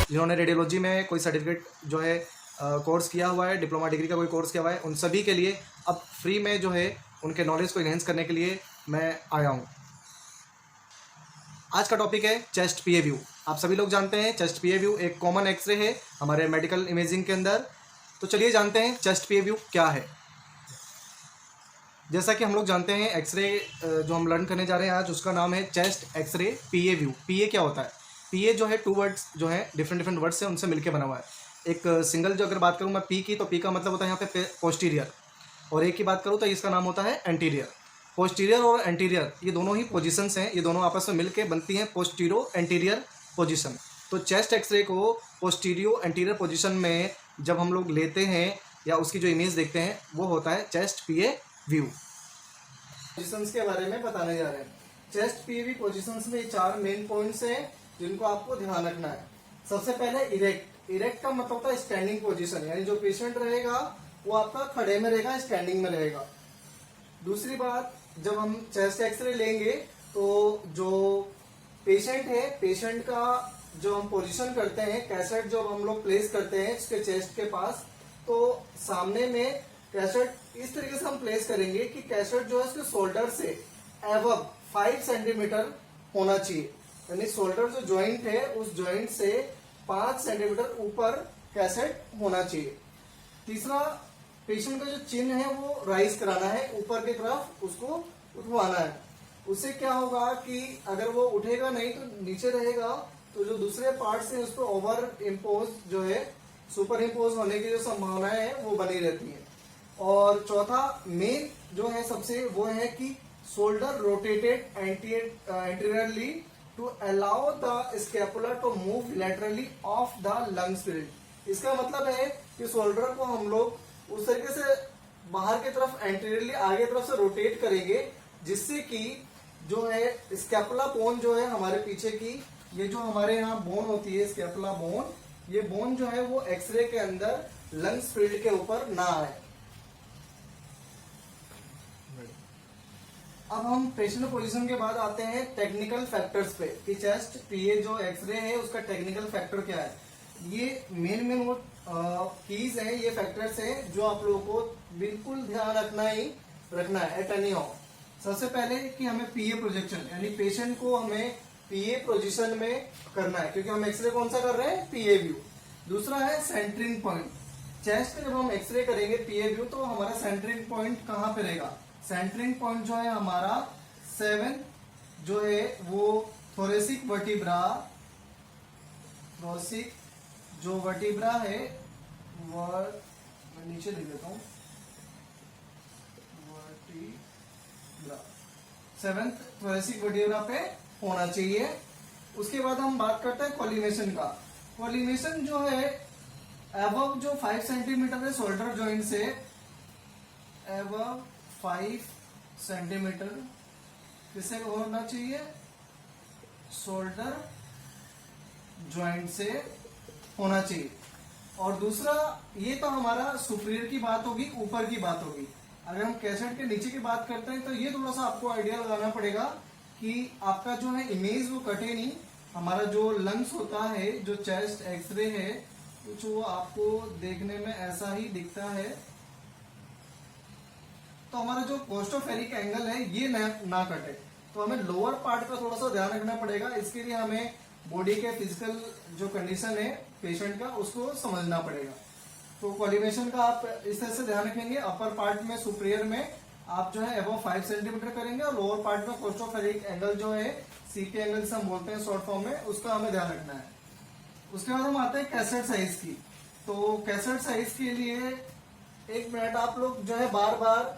जिन्होंने रेडियोलॉजी में कोई सर्टिफिकेट जो है कोर्स किया हुआ है, डिप्लोमा डिग्री का कोई कोर्स किया हुआ है, उन सभी के लिए अब फ्री में जो है उनके नॉलेज को इन्हेंस करने के लिए मैं आया हूँ। आज का टॉपिक है चेस्ट पीए व्यू। आप सभी लोग जानते हैं चेस्ट पीए व्यू एक कॉमन एक्सरे है हमारे मेडिकल इमेजिंग के अंदर। तो चलिए जानते हैं चेस्ट पीए व्यू क्या है। जैसा कि हम लोग जानते हैं एक्सरे जो हम लर्न करने जा रहे हैं आज, उसका नाम है चेस्ट एक्सरे पीए व्यू। पीए क्या होता है? पीए जो है टू वर्ड्स जो है डिफरेंट वर्ड्स से उनसे मिलके बना हुआ है। एक सिंगल जो अगर बात करूँ मैं पी की, तो पी का मतलब होता है यहाँ पे पोस्टीरियर, और एक की बात करूँ तो इसका नाम होता है एंटीरियर। पोस्टीरियर और एंटीरियर ये दोनों ही पोजीशंस हैं, ये दोनों आपस में मिलके बनती हैं पोस्टीरियो एंटीरियर पोजीशन। तो चेस्ट एक्सरे को पोस्टीरियो एंटीरियर पोजीशन में जब हम लोग लेते हैं या उसकी जो इमेज देखते हैं वो होता है चेस्ट पीए व्यू। पोजीशंस के बारे में बताने जा रहे हैं। चेस्ट पीए व्यू पोजीशंस में 4 मेन पॉइंट्स हैं जिनको आपको ध्यान रखना है। सबसे पहले इरेक्ट। इरेक्ट का मतलब होता है स्टैंडिंग पोजीशन, यानी जो पेशेंट रहेगा वो आपका खड़े में रहेगा, स्टैंडिंग में रहेगा। दूसरी बात, जब हम चेस्ट एक्सरे लेंगे तो जो पेशेंट है, पेशेंट का जो हम पोजीशन करते हैं, कैसेट जो हम लोग प्लेस करते हैं उसके चेस्ट के पास, तो सामने में कैसेट इस तरीके से हम प्लेस करेंगे कि कैसेट जो है उसके शोल्डर से एबव 5 सेंटीमीटर होना चाहिए, यानी शोल्डर जो ज्वाइंट है उस ज्वाइंट से 5 सेंटीमीटर ऊपर कैसेट होना चाहिए। तीसरा, पेशेंट का जो चिन्ह है वो राइज कराना है, ऊपर की तरफ उसको उठवाना है। उससे क्या होगा कि अगर वो उठेगा नहीं तो नीचे रहेगा, तो जो दूसरे पार्ट से उस पर ओवर इम्पोज जो है, सुपर इम्पोज होने की जो संभावनाएं है वो बनी रहती है। और चौथा मेन जो है सबसे, वो है कि shoulder rotated anteriorly to allow the scapula to move laterally of the lung spirit. इसका मतलब है कि शोल्डर को हम लोग उस तरीके से बाहर की तरफ एंटीरियरली आगे तरफ से रोटेट करेंगे जिससे कि जो है स्कैपुला बोन जो है हमारे पीछे की, ये जो हमारे यहाँ बोन होती है स्कैपुला बोन, ये बोन जो है वो एक्सरे के अंदर लंग स्पिरिट के ऊपर ना आए। अब हम पेशेंट पोजीशन के बाद आते हैं टेक्निकल फैक्टर्स पे कि चेस्ट पीए जो एक्सरे है उसका टेक्निकल फैक्टर क्या है। ये मेन वो कीज है, ये फैक्टर्स हैं जो आप लोगों को बिल्कुल ध्यान रखना है एट एनी हाउ। सबसे पहले कि हमें पीए प्रोजेक्शन, यानी पेशेंट को हमें पीए पोजीशन में करना है, क्योंकि हम एक्सरे कौन सा कर रहे हैं? पीए व्यू। दूसरा है सेंटरिंग पॉइंट। चेस्ट पे जब हम एक्सरे करेंगे पीए व्यू तो हमारा सेंटरिंग पॉइंट कहाँ पे रहेगा? सेंटरिंग पॉइंट जो है हमारा 7 जो है वो थोरेसिक वर्टिब्रा, थोरेसिक जो वर्टिब्रा है मैं नीचे लिख देता हूँ, वर्टिब्रा 7th थोरेसिक वर्टिब्रा पे होना चाहिए। उसके बाद हम बात करते हैं कॉलिमेशन का। कॉलिमेशन जो है एबव जो 5 सेंटीमीटर है शोल्डर जॉइंट से, एबव 5 सेंटीमीटर किससे होना चाहिए? शोल्डर ज्वाइंट से होना चाहिए। और दूसरा, ये तो हमारा सुपीरियर की बात होगी, ऊपर की बात होगी। अगर हम कैसेट के नीचे की बात करते हैं तो ये थोड़ा सा आपको आइडिया लगाना पड़ेगा कि आपका जो है इमेज वो कटे नहीं। हमारा जो लंग्स होता है, जो चेस्ट एक्सरे है, कुछ वो आपको देखने में ऐसा ही दिखता है। तो हमारा जो कोस्टोफेरिक एंगल है ये ना कटे, तो हमें लोअर पार्ट का थोड़ा सा ध्यान रखना पड़ेगा। इसके लिए हमें बॉडी के फिजिकल जो कंडीशन है पेशेंट का उसको समझना पड़ेगा। तो कॉलिमेशन का आप इस तरह से ध्यान रखेंगे। अपर पार्ट में सुपीरियर में आप जो है अबव 5 सेंटीमीटर करेंगे, और लोअर पार्ट में कोस्टोफेरिक एंगल जो है सीपी एंगल से हम बोलते हैं शॉर्ट फॉर्म में, उसका हमें ध्यान रखना है। उसके बाद हम आते हैं कैसेट साइज की। तो कैसेट साइज के लिए 1 मिनट आप लोग जो है बार बार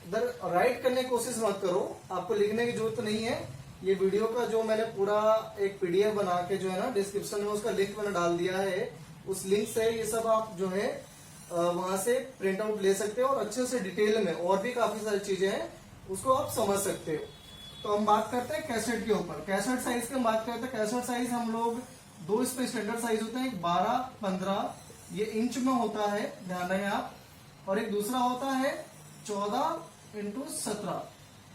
इधर राइट करने की कोशिश मत करो, आपको लिखने की जरूरत नहीं है। ये वीडियो का जो मैंने पूरा एक पीडीएफ बना के जो है ना डिस्क्रिप्शन में उसका लिंक मैंने डाल दिया है, उस लिंक से ये सब आप जो है वहां से प्रिंट आउट ले सकते हो और अच्छे से डिटेल में और भी काफी सारी चीजें हैं उसको आप समझ सकते हो। तो हम बात करते हैं कैसेट के ऊपर। कैसेट साइज की हम बात करते हैं। कैसेट साइज हम लोग 2 इसमें स्टैंडर्ड साइज होते हैं, 12-15 ये इंच में होता है, ध्यान रखें आप, और एक दूसरा होता है 14x17,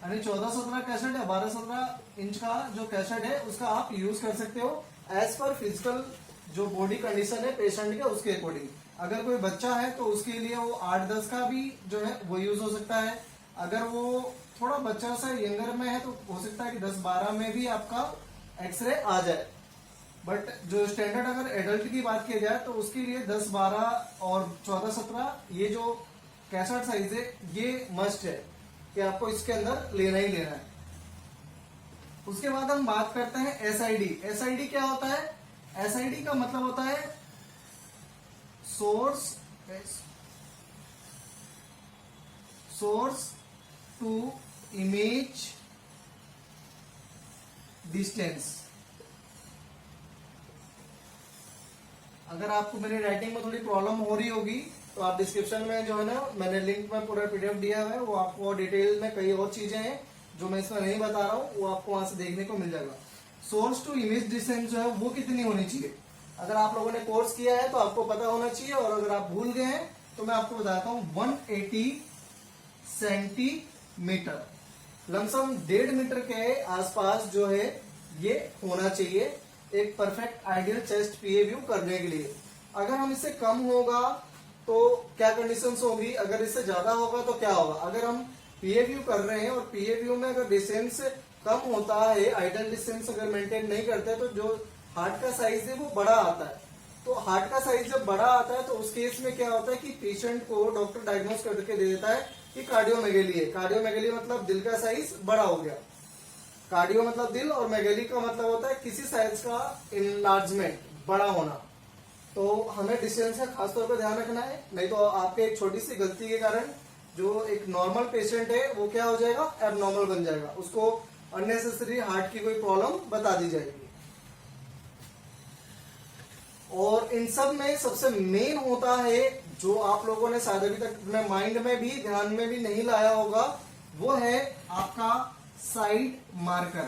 यानी 14-17 कैसेट या 12-17 इंच का जो कैसेट है उसका आप यूज कर सकते हो एज पर फिजिकल जो बॉडी कंडीशन है पेशेंट के उसके अकॉर्डिंग। अगर कोई बच्चा है तो उसके लिए वो 8-10 का भी जो है वो यूज हो सकता है। अगर वो थोड़ा बच्चा सा यंगर में है तो हो सकता है कि 10-12 में भी आपका एक्सरे आ जाए। बट जो स्टैंडर्ड अगर एडल्ट की बात की जाए तो उसके लिए 10-12 और 14-17 ये जो कैसेट साइज है ये मस्ट है कि आपको इसके अंदर लेना ही लेना है। उसके बाद हम बात करते हैं एसआईडी। एसआईडी क्या होता है? एसआईडी का मतलब होता है सोर्स टू इमेज डिस्टेंस। अगर आपको मेरी राइटिंग में थोड़ी प्रॉब्लम हो रही होगी तो आप डिस्क्रिप्शन में जो है ना मैंने लिंक में पूरा पीडीएफ दिया हुआ है, वो आपको डिटेल में कई और चीजें हैं जो मैं इसमें नहीं बता रहा हूँ, वो आपको वहां से देखने को मिल जाएगा। सोर्स टू इमेज डिस्टेंस जो है वो कितनी होनी चाहिए? अगर आप लोगों ने कोर्स किया है तो आपको पता होना चाहिए, और अगर आप भूल गए हैं तो मैं आपको बताता हूँ 180 सेंटीमीटर, लमसम 1.5 मीटर के आसपास जो है ये होना चाहिए एक परफेक्ट आइडियल चेस्ट पीए व्यू करने के लिए। अगर हम इससे कम होगा तो क्या कंडीशंस होगी, अगर इससे ज्यादा होगा तो क्या होगा? अगर हम पीए व्यू कर रहे हैं और पीए व्यू में अगर डिस्टेंस कम होता है, आइडियल डिस्टेंस अगर मेंटेन नहीं करते तो जो हार्ट का साइज है वो बड़ा आता है। तो हार्ट का साइज जब बड़ा आता है तो उस केस में क्या होता है कि पेशेंट को डॉक्टर डायग्नोस करके दे देता है कि कार्डियोमेगेली है। कार्डियोमेगेली मतलब दिल का साइज बड़ा हो गया। कार्डियो मतलब दिल और मेगेली का मतलब होता है किसी साइज का इनलार्जमेंट, बड़ा होना। तो हमें डिस्टेंस का खासतौर पर ध्यान रखना है, नहीं तो आपके एक छोटी सी गलती के कारण जो एक नॉर्मल पेशेंट है वो क्या हो जाएगा, एबनॉर्मल बन जाएगा, उसको अननेसेसरी हार्ट की कोई प्रॉब्लम बता दी जाएगी। और इन सब में सबसे मेन होता है जो आप लोगों ने शायद अभी तक अपने माइंड में भी ध्यान में भी नहीं लाया होगा, वो है आपका साइड मार्कर।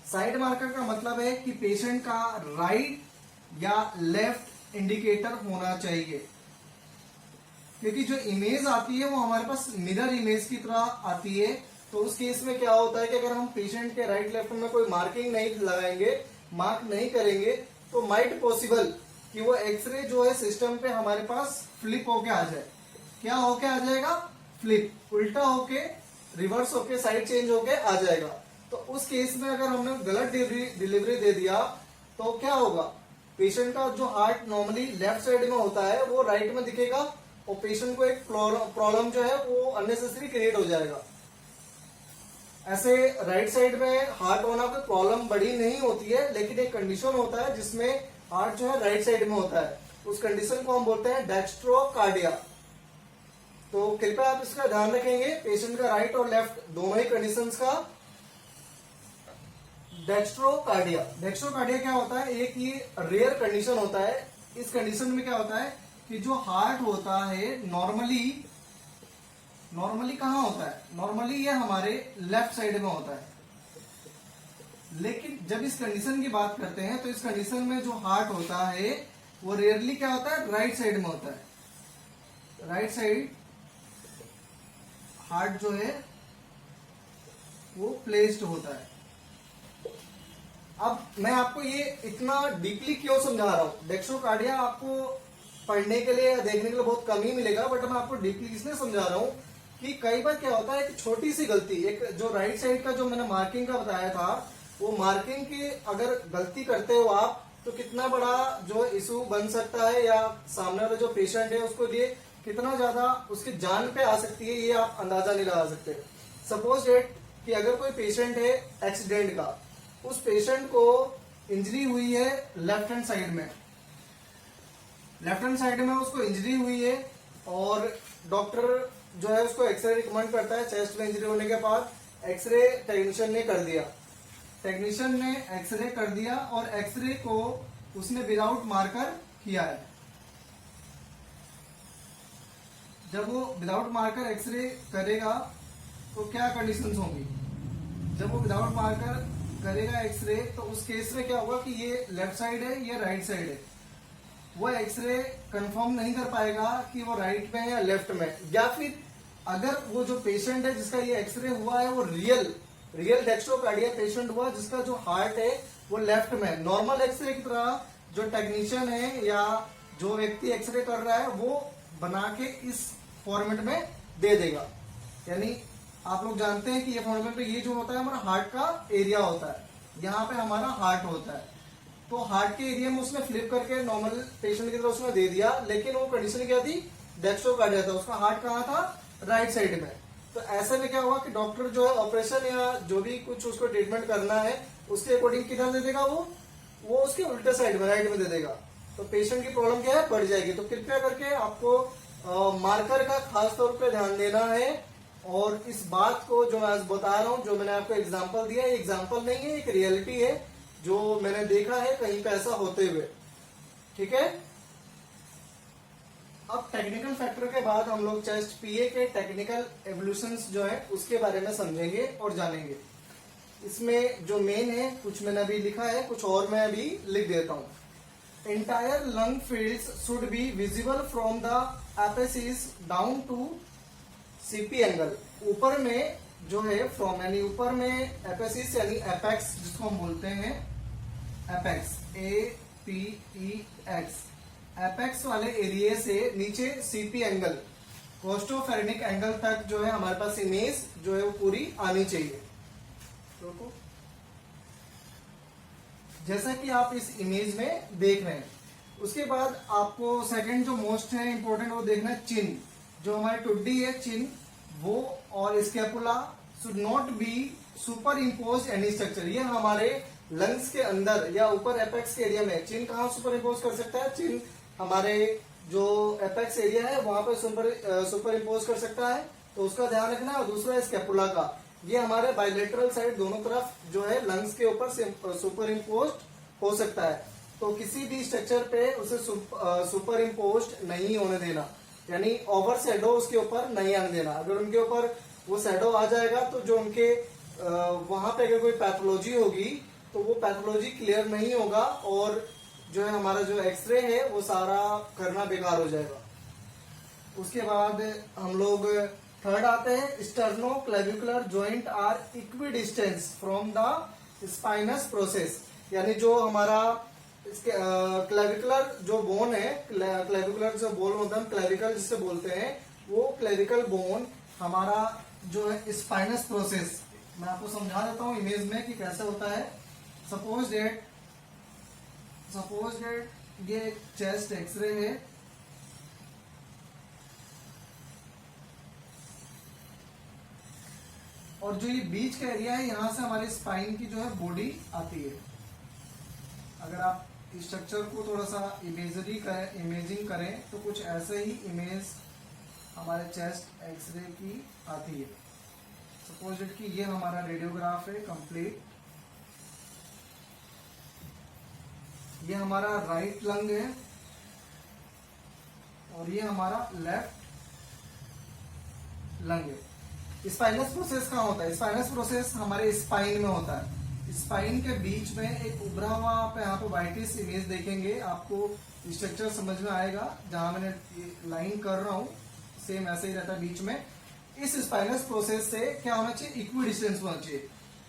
साइड मार्कर का मतलब है कि पेशेंट का राइट या लेफ्ट इंडिकेटर होना चाहिए, क्योंकि जो इमेज आती है वो हमारे पास मिरर इमेज की तरह आती है। तो उस केस में क्या होता है कि अगर हम पेशेंट के राइट लेफ्ट में कोई मार्किंग नहीं लगाएंगे, मार्क नहीं करेंगे, तो माइट पॉसिबल कि वो एक्सरे जो है सिस्टम पे हमारे पास फ्लिप होके आ जाए। क्या होके आ जाएगा? फ्लिप, उल्टा होके, रिवर्स होके, साइड चेंज होके आ जाएगा। तो उस केस में अगर हमने गलत डिलीवरी दे दिया तो क्या होगा? पेशेंट का जो हार्ट नॉर्मली लेफ्ट साइड में होता है वो राइट में दिखेगा और पेशेंट को एक प्रॉब्लम जो है वो अननेसेसरी क्रिएट हो जाएगा। ऐसे राइट साइड में हार्ट होना कोई प्रॉब्लम बड़ी नहीं होती है, लेकिन एक कंडीशन होता है जिसमें हार्ट जो है राइट साइड में होता है, उस कंडीशन को हम बोलते हैं डेक्स्ट्रोकार्डिया। तो कृपया आप इसका ध्यान रखेंगे, पेशेंट का राइट और लेफ्ट दोनों ही कंडीशंस का। डेक्स्ट्रोकार्डिया, डेक्स्ट्रोकार्डिया क्या होता है? एक ये रेयर कंडीशन होता है। इस कंडीशन में क्या होता है कि जो हार्ट होता है नॉर्मली कहाँ होता है? नॉर्मली ये हमारे लेफ्ट साइड में होता है, लेकिन जब इस कंडीशन की बात करते हैं तो इस कंडीशन में जो हार्ट होता है वो रेयरली क्या होता है? राइट साइड में होता है। राइट साइड हार्ट जो है वो प्लेस्ड होता है। अब मैं आपको ये इतना डीपली क्यों समझा रहा हूं? डेक्स्ट्रोकार्डिया आपको पढ़ने के लिए या देखने के लिए बहुत कम ही मिलेगा, बट मैं आपको डीपली इसलिए समझा रहा हूं कि कई बार क्या होता है कि छोटी सी गलती, एक जो राइट साइड का जो मैंने मार्किंग का बताया था, वो मार्किंग की अगर गलती करते हो आप तो कितना बड़ा जो इशू बन सकता है, या सामने वाला जो पेशेंट है उसको लिए कितना ज्यादा उसकी जान पे आ सकती है, ये आप अंदाजा नहीं लगा सकते। सपोज डेट कि अगर कोई पेशेंट है एक्सीडेंट का, उस पेशेंट को इंजरी हुई है लेफ्ट हैंड साइड में, लेफ्ट हैंड साइड में उसको इंजरी हुई है और डॉक्टर जो है उसको एक्सरे रिकमेंड करता है। चेस्ट में इंजरी होने के बाद एक्सरे टेक्नीशियन ने कर दिया, टेक्नीशियन ने एक्सरे कर दिया और एक्सरे को उसने विदाउट मार्कर किया है। जब वो विदाउट मार्कर एक्सरे करेगा तो क्या कंडीशंस होंगी? जब वो विदाउट मार्कर करेगा एक्सरे तो उस केस में क्या होगा कि ये लेफ्ट साइड है या राइट साइड है, वो एक्सरे कंफर्म नहीं कर पाएगा कि वो राइट में या लेफ्ट में। या फिर अगर वो जो पेशेंट है जिसका ये एक्सरे हुआ है वो रियल रियल डेक्स्ट्रोकार्डिया पेशेंट हुआ जिसका जो हार्ट है वो लेफ्ट में। नॉर्मल एक्सरे की तरह जो टेक्नीशियन है या जो व्यक्ति एक्सरे कर रहा है वो बना के इस फॉर्मेट में दे देगा। यानी आप लोग जानते हैं कि ये फॉर्मेट में ये जो होता है हमारा हार्ट का एरिया होता है, यहाँ पे हमारा हार्ट होता है, तो हार्ट के एरिया में उसने फ्लिप करके नॉर्मल पेशेंट की तरह उसने दे दिया, लेकिन वो कंडीशन क्या थी, डेक्स्ट्रोकार्डिया था, उसका हार्ट कहाँ था, राइट साइड में। तो ऐसे में क्या हुआ कि डॉक्टर जो है ऑपरेशन या जो भी कुछ उसको ट्रीटमेंट करना है उसके अकॉर्डिंग किधर दे देगा, वो उसके उल्टे साइड में, राइट में दे देगा। तो पेशेंट की प्रॉब्लम क्या है, बढ़ जाएगी। तो कृपया करके आपको मार्कर का खास तौर पे ध्यान देना है। और इस बात को जो मैं आज बता रहा हूँ, जो मैंने आपको एग्जांपल दिया, ये एग्जांपल नहीं है, एक रियलिटी है जो मैंने देखा है कहीं पे ऐसा होते हुए। ठीक है, अब टेक्निकल फैक्टर के बाद हम लोग चेस्ट पीए के टेक्निकल एवोल्यूशंस जो है उसके बारे में समझेंगे और जानेंगे। इसमें जो मेन है, कुछ मैंने अभी लिखा है, कुछ और मैं अभी लिख देता हूं। Entire lung fields should be visible from the apices down to CP angle। ऊपर में जो है फ्रॉम यानी ऊपर में एपेसिस यानी एपेक्स जिसको हम बोलते हैं, एपेक्स APEX, एपेक्स वाले एरिया से नीचे CP एंगल, कोस्टोफेरेनिक एंगल तक जो है हमारे पास इमेज जो है वो पूरी आनी चाहिए। तो जैसा कि आप इस इमेज में देख रहे हैं। उसके बाद आपको सेकंड जो मोस्ट है इंपॉर्टेंट वो देखना है चिन, जो हमारी टुड्डी है चिन, वो और scapula should not be super impose any structure. ये हमारे लंग्स के अंदर या ऊपर एपेक्स के एरिया में चिन कहाँ सुपर इम्पोज कर सकता है, चिन हमारे जो एपेक्स एरिया है वहां पर सुपर इम्पोज कर सकता है, तो उसका ध्यान रखना है। और दूसरा स्कैपुला का, ये हमारे बायलेटरल साइड दोनों तरफ जो है लंग्स के ऊपर सुपर इम्पोज हो सकता है। तो किसी भी स्ट्रक्चर पे उसे सुपर इम्पोज नहीं होने देना, यानी ओवर शेडो उसके ऊपर नहीं आने देना। अगर उनके ऊपर वो शेडो आ जाएगा तो जो उनके वहां पे अगर कोई पैथोलॉजी होगी तो वो पैथोलॉजी क्लियर नहीं होगा और जो है हमारा जो एक्सरे है वो सारा करना बेकार हो जाएगा। उसके बाद हम लोग थर्ड आते हैं, sternoclavicular joint are equidistant from the spinous process. यानी जो हमारा क्लेविकुलर जो बोन है, क्लेविकुलर जो बोन होता है, क्लेविकल जिसे बोलते हैं, वो क्लेविकल बोन हमारा जो है स्पाइनस प्रोसेस, मैं आपको समझा देता हूँ इमेज में कि कैसे होता है। सपोज डेट ये एक चेस्ट एक्सरे है, और जो ये बीच का एरिया है यहाँ से हमारे स्पाइन की जो है बॉडी आती है। अगर आप स्ट्रक्चर को थोड़ा सा इमेजिंग करें तो कुछ ऐसे ही इमेज हमारे चेस्ट एक्सरे की आती है। सपोज कि ये हमारा रेडियोग्राफ है कंप्लीट, ये हमारा राइट लंग है और ये हमारा लेफ्ट लंग है। स्पाइनस प्रोसेस कहाँ होता है, स्पाइनस प्रोसेस हमारे स्पाइन में होता है। स्पाइन के बीच में एक उभरा हुआ, आप यहाँ पे वाइटिस इमेज देखेंगे, आपको स्ट्रक्चर समझ में आएगा। जहां मैंने लाइन कर रहा हूँ सेम ऐसे ही रहता है बीच में। इस स्पाइनस प्रोसेस से क्या होना चाहिए, इक्वी डिस्टेंस होना चाहिए।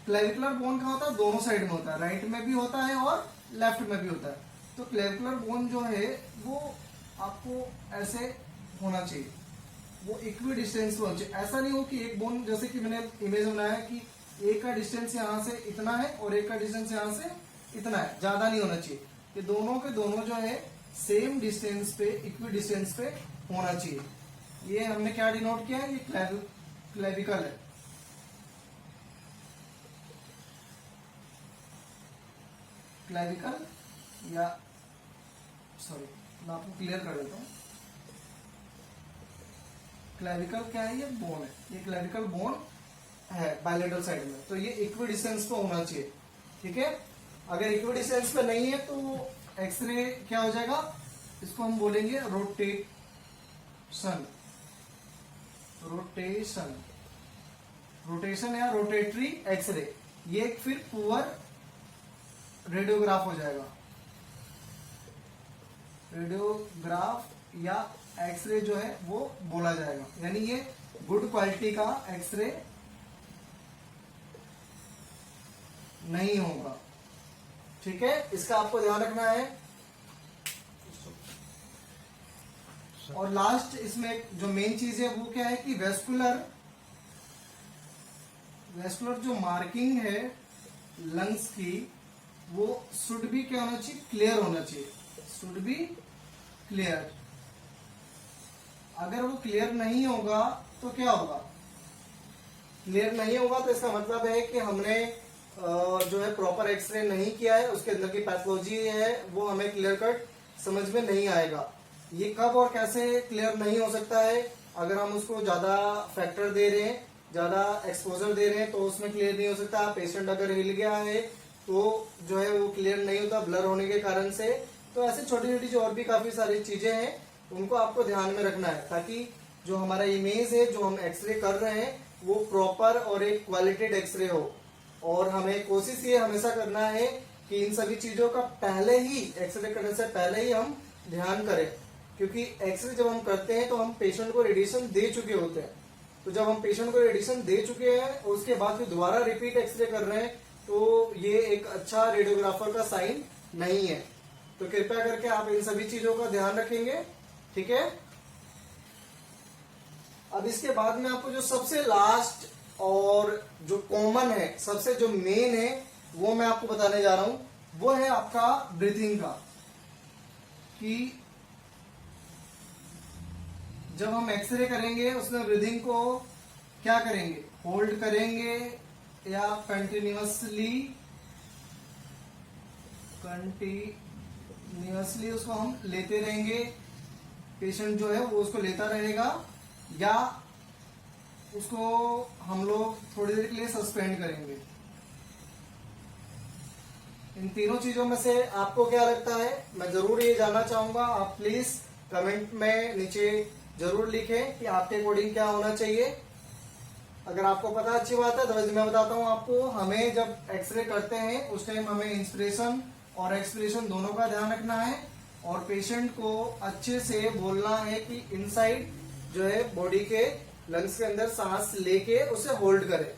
क्लेविकुलर बोन कहाँ होता है, दोनों साइड में होता है, राइट में भी होता है और लेफ्ट में भी होता है। तो क्लेविकुलर बोन जो है वो आपको ऐसे होना चाहिए, वो इक्वी डिस्टेंस होना चाहिए। ऐसा नहीं हो कि एक बोन, जैसे कि मैंने इमेज बनाया कि एक का डिस्टेंस यहाँ से इतना है और एक का डिस्टेंस यहाँ से इतना है, ज्यादा नहीं होना चाहिए। ये दोनों के दोनों जो है सेम डिस्टेंस पे, इक्वी डिस्टेंस पे होना चाहिए। ये हमने क्या डिनोट किया है, ये क्लेविकल है। क्लेविकल या सॉरी मैं आपको क्लियर कर देता हूँ। क्लेविकल क्या है, ये बोन है, ये क्लेविकल बोन है बायलेटरल साइड में, तो ये इक्वी डिस्टेंस पे होना चाहिए। ठीक है, अगर इक्वी डिस्टेंस पे नहीं है तो एक्सरे क्या हो जाएगा, इसको हम बोलेंगे रोटेशन, रोटेशन या रोटेटरी एक्सरे। ये फिर पुअर रेडियोग्राफ हो जाएगा, रेडियोग्राफ या एक्सरे जो है वो बोला जाएगा। यानी ये गुड क्वालिटी का एक्सरे नहीं होगा। ठीक है, इसका आपको ध्यान रखना है। और लास्ट इसमें जो मेन चीज है वो क्या है कि वेस्कुलर जो मार्किंग है लंग्स की, वो शुड भी क्या होना चाहिए, क्लियर होना चाहिए, शुड बी क्लियर। अगर वो क्लियर नहीं होगा तो क्या होगा, क्लियर नहीं होगा तो इसका मतलब है कि हमने जो है प्रॉपर एक्सरे नहीं किया है, उसके अंदर की पैथोलॉजी है वो हमें क्लियर कट समझ में नहीं आएगा। ये कब और कैसे क्लियर नहीं हो सकता है, अगर हम उसको ज्यादा फैक्टर दे रहे हैं, ज्यादा एक्सपोजर दे रहे हैं तो उसमें क्लियर नहीं हो सकता। पेशेंट अगर हिल गया है तो जो है वो क्लियर नहीं होता ब्लर होने के कारण से। तो ऐसे छोटी छोटी जो और भी काफी सारी चीजें हैं उनको आपको ध्यान में रखना है, ताकि जो हमारा इमेज है जो हम एक्सरे कर रहे हैं वो प्रॉपर और एक क्वालिटेड एक्सरे हो। और हमें कोशिश ये हमेशा करना है कि इन सभी चीजों का पहले ही, एक्सरे करने से पहले ही हम ध्यान करें, क्योंकि एक्सरे जब हम करते हैं तो हम पेशेंट को रेडिएशन दे चुके होते हैं। तो जब हम पेशेंट को रेडिएशन दे चुके हैं और उसके बाद फिर दोबारा रिपीट एक्सरे कर रहे हैं तो ये एक अच्छा रेडियोग्राफर का साइन नहीं है। तो कृपया करके आप इन सभी चीजों का ध्यान रखेंगे। ठीक है, अब इसके बाद में आपको जो सबसे लास्ट और जो कॉमन है, सबसे जो मेन है वो मैं आपको बताने जा रहा हूं, वो है आपका ब्रीथिंग का। कि जब हम एक्सरे करेंगे उसमें ब्रीदिंग को क्या करेंगे, होल्ड करेंगे या कंटिन्यूअसली उसको हम लेते रहेंगे, पेशेंट जो है वो उसको लेता रहेगा, या उसको हम लोग थोड़ी देर के लिए सस्पेंड करेंगे। इन तीनों चीजों में से आपको क्या लगता है, मैं जरूर ये जानना चाहूंगा। आप प्लीज कमेंट में नीचे जरूर लिखें कि आपके अकॉर्डिंग क्या होना चाहिए। अगर आपको पता अच्छी बात है, तो वैसे मैं बताता हूँ आपको। हमें जब एक्सरे करते हैं उस टाइम हमें इंस्पिरेशन और एक्सपिरेशन दोनों का ध्यान रखना है, और पेशेंट को अच्छे से बोलना है कि इनसाइड जो है बॉडी के लंग्स के अंदर सांस लेके उसे होल्ड करे।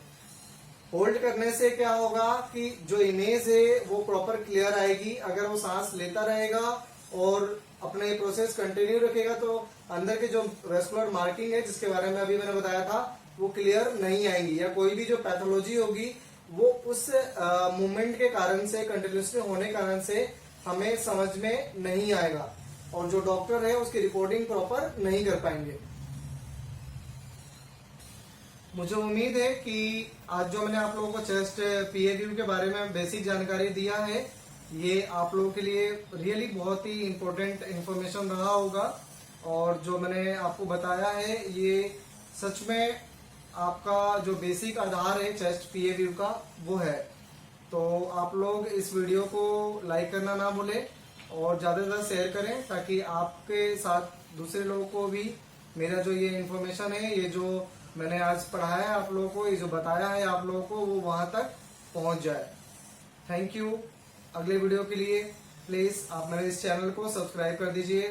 होल्ड करने से क्या होगा कि जो इमेज है वो प्रॉपर क्लियर आएगी। अगर वो सांस लेता रहेगा और अपने प्रोसेस कंटिन्यू रखेगा तो अंदर के जो वेस्कुलर मार्किंग है जिसके बारे में अभी मैंने बताया था वो क्लियर नहीं आएंगी, या कोई भी जो पैथोलॉजी होगी वो उस मूवमेंट के कारण से, कंटिन्यूसली होने के कारण से हमें समझ में नहीं आएगा, और जो डॉक्टर है उसकी रिपोर्टिंग प्रॉपर नहीं कर पाएंगे। मुझे उम्मीद है कि आज जो मैंने आप लोगों को चेस्ट पीए व्यू के बारे में बेसिक जानकारी दिया है, ये आप लोगों के लिए रियली बहुत ही इम्पोर्टेंट इंफॉर्मेशन रहा होगा। और जो मैंने आपको बताया है ये सच में आपका जो बेसिक आधार है चेस्ट पीए व्यू का वो है। तो आप लोग इस वीडियो को लाइक करना ना भूलें और ज़्यादा से ज़्यादा शेयर करें, ताकि आपके साथ दूसरे लोगों को भी मेरा जो ये इन्फॉर्मेशन है, ये जो मैंने आज पढ़ाया है आप लोगों को, ये जो बताया है आप लोगों को, वो वहाँ तक पहुँच जाए। Thank you. अगले वीडियो के लिए प्लीज़ आप मेरे इस चैनल को सब्सक्राइब कर दीजिए।